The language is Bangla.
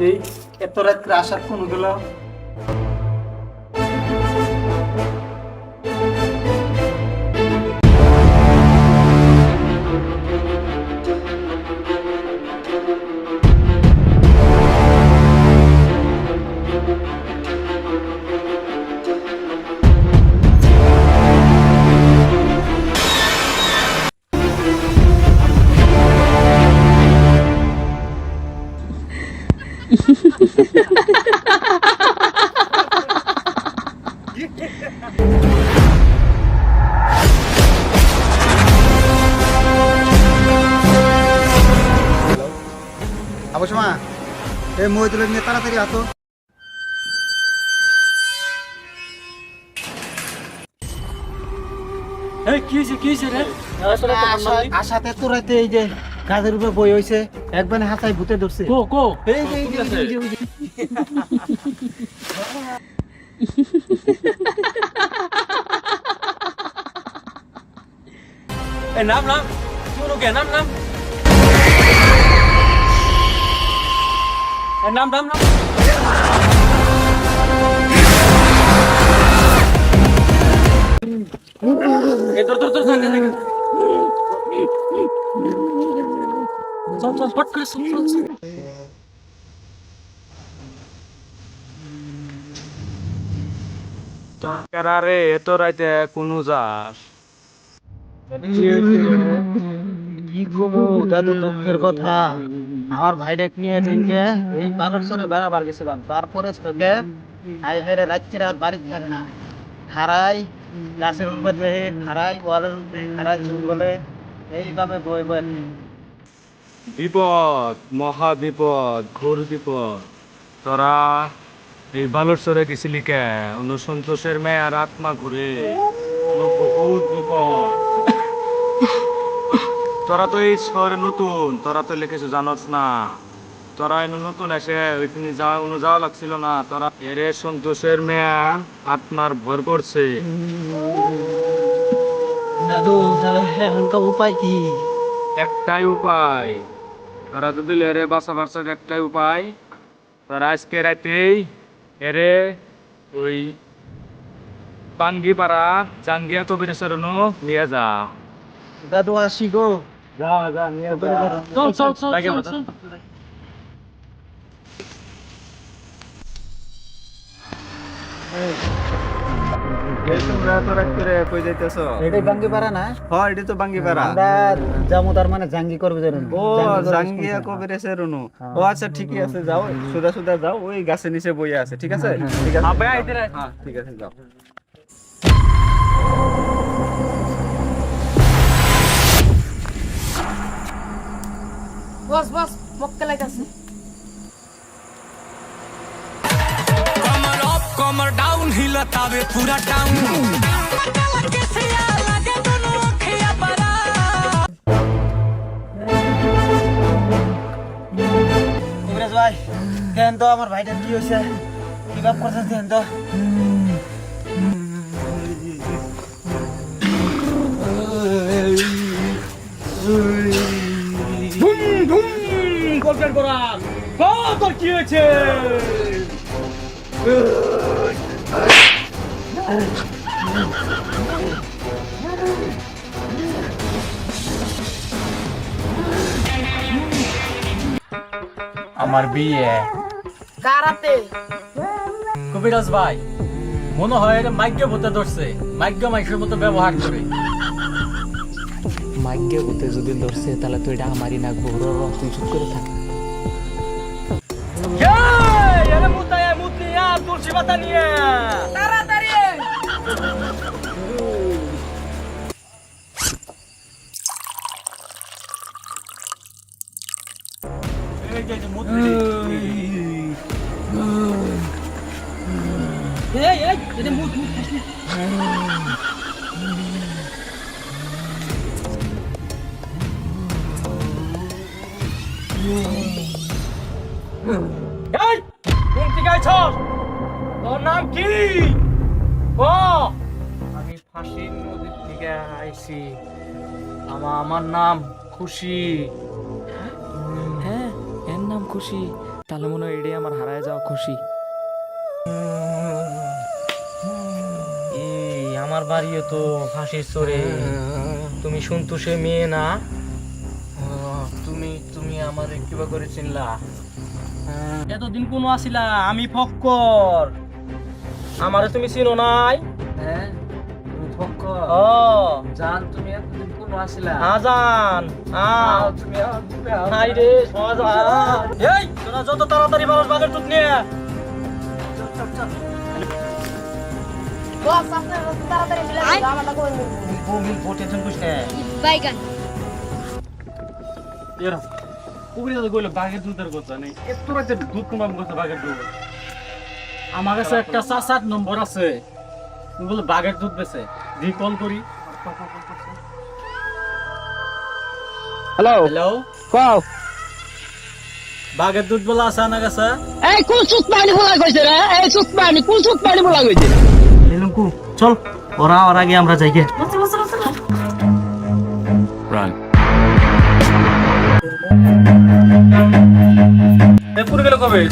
এই এত রাত্রে আসার ফোন গেল। আবসমা এই মহিদুল নিয়ে তাড়াতাড়ি আসো। এই কি হইছে রে? আশাতে তোরাইতে এই যে গাছের উপরে বই হইছে, একবারে হাতায় ভূতে ধরছে। কো এই যে, এই যে, এই যে, এই যে। এই নাম শুনো কে নাম এই নাম এই তোর চল পট করে চল। রে এত রাইতে কোন যাস? কি করবো, ওটা তো দুঃখের কথা। আমার ভাইটাকে নিয়ে দিনকে এই বালুরচরে বেড়াবার গেছিলাম, তারপরে থেকে আই হেরে রাত্রে আর বাড়ি থাকে না। খারাই গাছের উপর বেয়ে খারাই ওয়ালের উপরে খারাই চুল বলে এইভাবে বই বই। বিপদ, মহা বিপদ, ঘোর বিপদ। তোরা এই বালুরচরে গেছিলি কে? অনুসন্তোষের মেয়ার আত্মা ঘুরে বহুত বিপদ। তোরা তো এই শহরে নতুন, তোরা তো লিখেছো জানোস না। তোরা এনে নতুন এসে ওইখানে যাওয়া লাগছিল না। তোরা এরে সন্তোষের মেয়া আত্মার ভর করছে। দাদু এখনকার উপায় কি? একটাই উপায়, তোরা যদি এরে বাঁচাবার একটাই উপায়, তোরা আজকে রাতেই এরে ওই পাঙ্গিপাড়া জাঙ্গিয়া কবিরেশ্বর নিয়ে যা। দাদু আসি গো। যা নিয়ে যা। চল লাগে বাতা। এটাই বাঙ্গি পারা না? হ্যাঁ এটা তো বাঙ্গিপাড়া। আমরা যাবো তার মানে জাঙ্গি করবে জানেন। ও জাঙ্গিয়া কবিরেছে রুনু। ও আচ্ছা ঠিকই আছে, যাও সুদা যাও, ওই গাছের নিচে বইয়া আছে। ঠিক আছে ঠিক আছে হ্যাঁ ঠিক আছে যাও। বস মক্কা লাগাছে। कमर डाउन हिलतावे पूरा टाउन কবিরাজ ভাই দেন তো আমার ভাইটা কি হয়েছে, কি ভাব করছে দেন তো। কলকার করা তোর কি হয়েছে? আমার বিয়ে। কারাতে কবিরাজ ভাই মনে হয় এটা মাইক্য ভূতে ধরছে, মাইক্য মাইকের মতো ব্যবহার করে। মাইগ্যে হতে যদি ধরছে তাহলে তো এটা আমারই না ঘোর তুই চুপ করে থাক। তুলসী পাতা নিয়ে তাড়াতাড়ি এটা মুখ তোর নাম কি? আমি ফাঁসির নদীর থেকে আইছি। আমার নাম খুশি। হ্যাঁ এর নাম খুশি, তাহলে মনে হয় এটাই আমার হারায় যাওয়া খুশি। এই আমার বাড়িও তো ফাঁসির চরে, তুমি সন্তোষে মেয়ে না? তুমি আমার কিবা করে চিনলা? এতদিন কোন আসিলা? আমি ফক্কর, আমারে তুমি চিনো নাই? হ্যাঁ তুমি ফক্কর ও জান, তুমি এতদিন কোন আসিলা? আজান তুমি হাই রে সজান। এই তোরা যত তাড়াতাড়ি মানুষ বাগের দুধ নিয়ে বস আপনার তাড়াতাড়ি মিলে আমারটা করে নিন মিল টেনশন করিস না। বাইগান এরা কবিরাজ কইলো বাঘের দুধের কথা নেই, এত রাতে দুধ কমাম কথা বাঘের দুধ। আমার কাছে একটা চাচার নম্বর আছে, বলে বাঘের দুধ বেছে, দি কল করি। হ্যালো হ্যালো, কও বাঘের দুধ বলা আছে না কাছে? এই কোন সুত পানি বলা কইছে রে? এই সুত পানি কোন সুত পানি বলা কইছে? এলুকু চল, ওরা ওর আগে আমরা যাই গে। এ পুরো গেল কবে?